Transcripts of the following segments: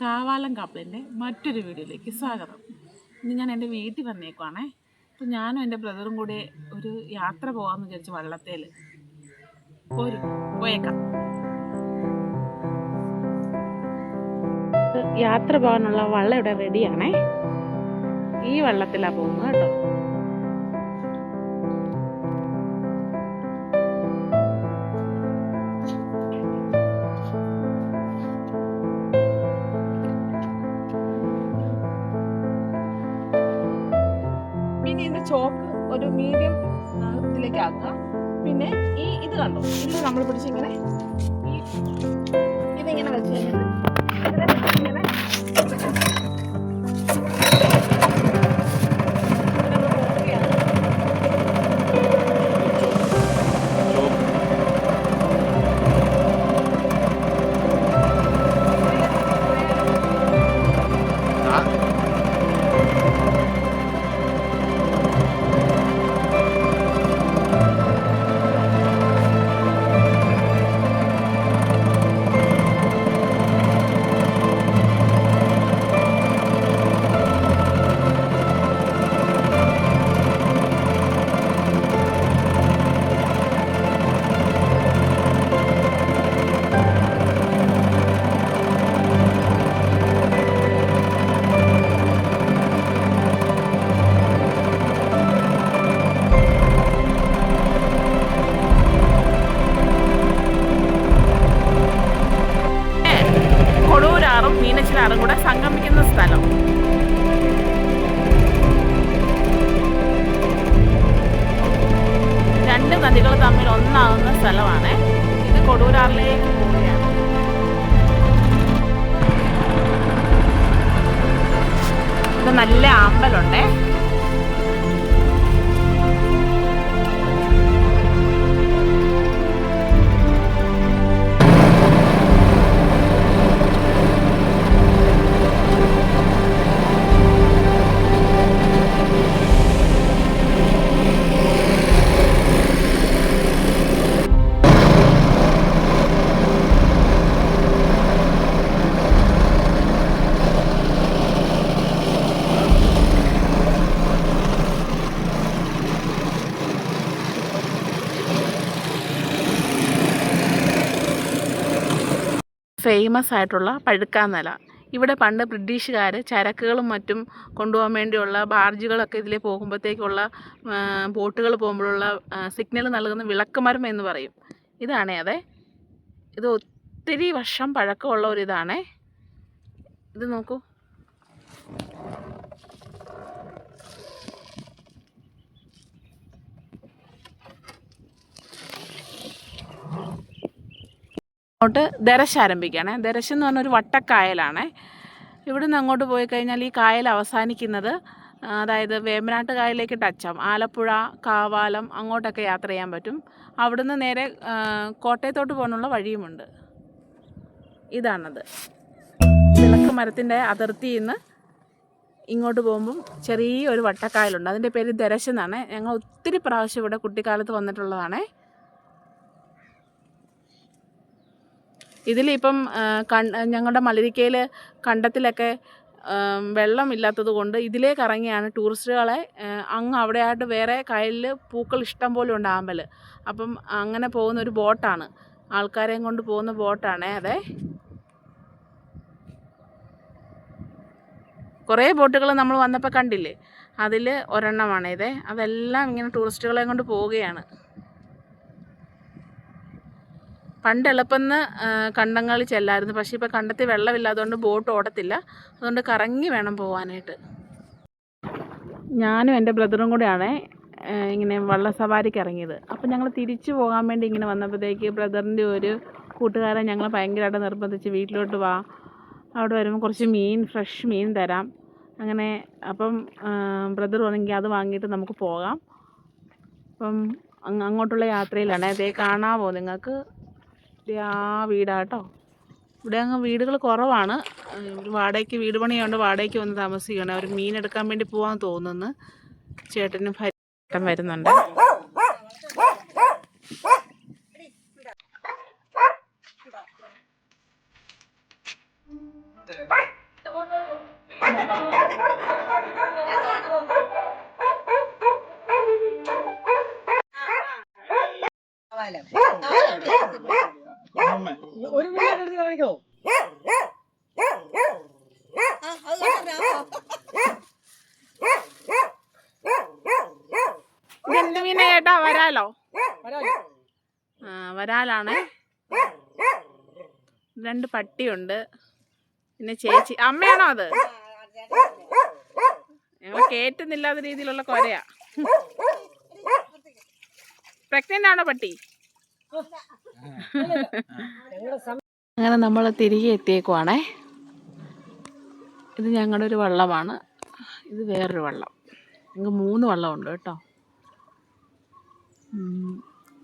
കാവാലം കപ്പിളിൻ്റെ മറ്റൊരു വീഡിയോയിലേക്ക് സ്വാഗതം. ഇന്ന് ഞാൻ എൻ്റെ വീട്ടിൽ വന്നേക്കുവാണേ. അപ്പോൾ ഞാനും എൻ്റെ ബ്രദറും കൂടെ ഒരു യാത്ര പോകാമെന്ന് വിചാരിച്ചു. വള്ളത്തേൽ പോയേക്കാം. യാത്ര പോകാനുള്ള വള്ളം ഇവിടെ റെഡിയാണേ. ഈ വള്ളത്തിലാണ് പോകുന്നത് കേട്ടോ. പിന്നെ ഇതിൻ്റെ ചോക്ക് ഒരു മീഡിയം ഇതിലേക്ക് ആക്കുക. പിന്നെ ഇത് കണ്ടോ, ഇതിൽ നമ്മൾ പിടിച്ചിങ്ങനെ ഇതിങ്ങനെ വെച്ച് കഴിഞ്ഞാൽ ഇങ്ങനെ മീനച്ചിലാറും കൂടെ സംഗമിക്കുന്ന സ്ഥലം. രണ്ട് നദികൾ തമ്മിൽ ഒന്നാകുന്ന സ്ഥലമാണ്. ഇത് കൊടുവരാറിലേക്ക് പോവുകയാണ്. ഇത് നല്ല അമ്പലമുണ്ടേ. ഫേമസ് ആയിട്ടുള്ള പഴുക്കാനില. ഇവിടെ പണ്ട് ബ്രിട്ടീഷുകാർ ചരക്കുകളും മറ്റും കൊണ്ടുപോകാൻ വേണ്ടിയുള്ള ബാർജുകളൊക്കെ ഇതിലെ പോകുമ്പോഴത്തേക്കുള്ള ബോട്ടുകൾ പോകുമ്പോഴുള്ള സിഗ്നൽ നൽകുന്ന വിളക്കുമരം എന്ന് പറയും. ഇതാണേ അതെ. ഇത് ഒത്തിരി വർഷം പഴക്കമുള്ള ഒരിതാണേ. ഇത് നോക്കൂ. അങ്ങോട്ട് ദരശ് ആരംഭിക്കുകയാണ്. ദരശ് എന്ന് പറഞ്ഞൊരു വട്ടക്കായലാണ്. ഇവിടെ നിന്ന് അങ്ങോട്ട് പോയി കഴിഞ്ഞാൽ ഈ കായൽ അവസാനിക്കുന്നത്, അതായത് വേമ്പനാട്ട് കായലിലേക്ക് ടച്ചാവും. ആലപ്പുഴ, കാവാലം അങ്ങോട്ടൊക്കെ യാത്ര ചെയ്യാൻ പറ്റും. അവിടുന്ന് നേരെ കോട്ടയത്തോട്ട് പോകാനുള്ള വഴിയുമുണ്ട്. ഇതാണത്. വിളക്ക് മരത്തിൻ്റെ അതിർത്തിയിൽ നിന്ന് ഇങ്ങോട്ട് പോകുമ്പം ചെറിയൊരു വട്ടക്കായലുണ്ട്. അതിൻ്റെ പേര് ദരശ് എന്നാണ്. ഞങ്ങൾ ഒത്തിരി പ്രാവശ്യം ഇവിടെ കുട്ടിക്കാലത്ത് വന്നിട്ടുള്ളതാണ്. ഇതിലിപ്പം ഞങ്ങളുടെ മലരിക്കയിൽ കണ്ടത്തിലൊക്കെ വെള്ളമില്ലാത്തത് കൊണ്ട് ഇതിലേക്ക് ഇറങ്ങിയാണ് ടൂറിസ്റ്റുകളെ അങ്ങ് അവിടെയായിട്ട് വേറെ കായലിൽ പൂക്കൾ ഇഷ്ടം പോലെ ഉണ്ട്, ആമ്പൽ. അപ്പം അങ്ങനെ പോകുന്ന ഒരു ബോട്ടാണ്, ആൾക്കാരെയും കൊണ്ട് പോകുന്ന ബോട്ടാണ്. അതെ, കുറേ ബോട്ടുകൾ നമ്മൾ വന്നപ്പോൾ കണ്ടില്ലേ, അതിൽ ഒരെണ്ണമാണ് ഇത്. അതെല്ലാം ഇങ്ങനെ ടൂറിസ്റ്റുകളെയും കൊണ്ട് പോവുകയാണ്. പണ്ട് എളുപ്പമെന്ന് കണ്ടങ്ങളിൽ ചെല്ലായിരുന്നു. പക്ഷേ ഇപ്പോൾ കണ്ടത്തിൽ വെള്ളമില്ലാത്തതുകൊണ്ട് ബോട്ട് ഓടത്തില്ല. അതുകൊണ്ട് കറങ്ങി വേണം പോകാനായിട്ട്. ഞാനും എൻ്റെ ബ്രദറും കൂടെയാണ് ഇങ്ങനെ വള്ളസവാരിക്ക് ഇറങ്ങിയത്. അപ്പോൾ ഞങ്ങൾ തിരിച്ചു പോകാൻ വേണ്ടി ഇങ്ങനെ വന്നപ്പോഴത്തേക്ക് ബ്രദറിൻ്റെ ഒരു കൂട്ടുകാരൻ ഞങ്ങൾ ഭയങ്കരമായിട്ട് നിർബന്ധിച്ച് വീട്ടിലോട്ട് വാ, അവിടെ വരുമ്പോൾ കുറച്ച് ഫ്രഷ് മീൻ തരാം. അങ്ങനെ അപ്പം ബ്രദർ പറഞ്ഞെങ്കിൽ അത് വാങ്ങിയിട്ട് നമുക്ക് പോകാം. അപ്പം അങ്ങോട്ടുള്ള യാത്രയിലാണ്. അതേ കാണാമോ നിങ്ങൾക്ക്? ആ വീടാട്ടോ. ഇവിടെ അങ്ങ് വീടുകൾ കുറവാണ്. ഒരു വാടകയ്ക്ക് വീട് പണിയുണ്ട്, വാടകയ്ക്ക് വന്ന് താമസിക്കുകയാണ്. അവർ മീൻ എടുക്കാൻ വേണ്ടി പോകാൻ തോന്നുന്നു. ചേട്ടനും ഭാര്യയും വരുന്നുണ്ട്. ഒരു മിനിറ്റ് എടുത്ത് കാണിക്കോ? ഇതെന്ത് മീനാ ചേട്ടാ? വരാലോ? ആ, വരാലാണ്. 2 പട്ടിയുണ്ട്, പിന്നെ ചേച്ചി. അമ്മയാണോ അത്? ഞങ്ങൾ കേറ്റുന്നില്ലാത്ത രീതിയിലുള്ള കൊരയാ. പ്രഗ്നന്റ് ആണോ പട്ടി? അങ്ങനെ നമ്മൾ തിരികെ എത്തിയേക്കുവാണേ. ഇത് ഞങ്ങളുടെ ഒരു വള്ളമാണ്, ഇത് വേറൊരു വള്ളം. ഞങ്ങൾക്ക് 3 വള്ളമുണ്ട് കേട്ടോ.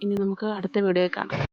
ഇനി നമുക്ക് അടുത്ത വീഡിയോയിൽ കാണാം.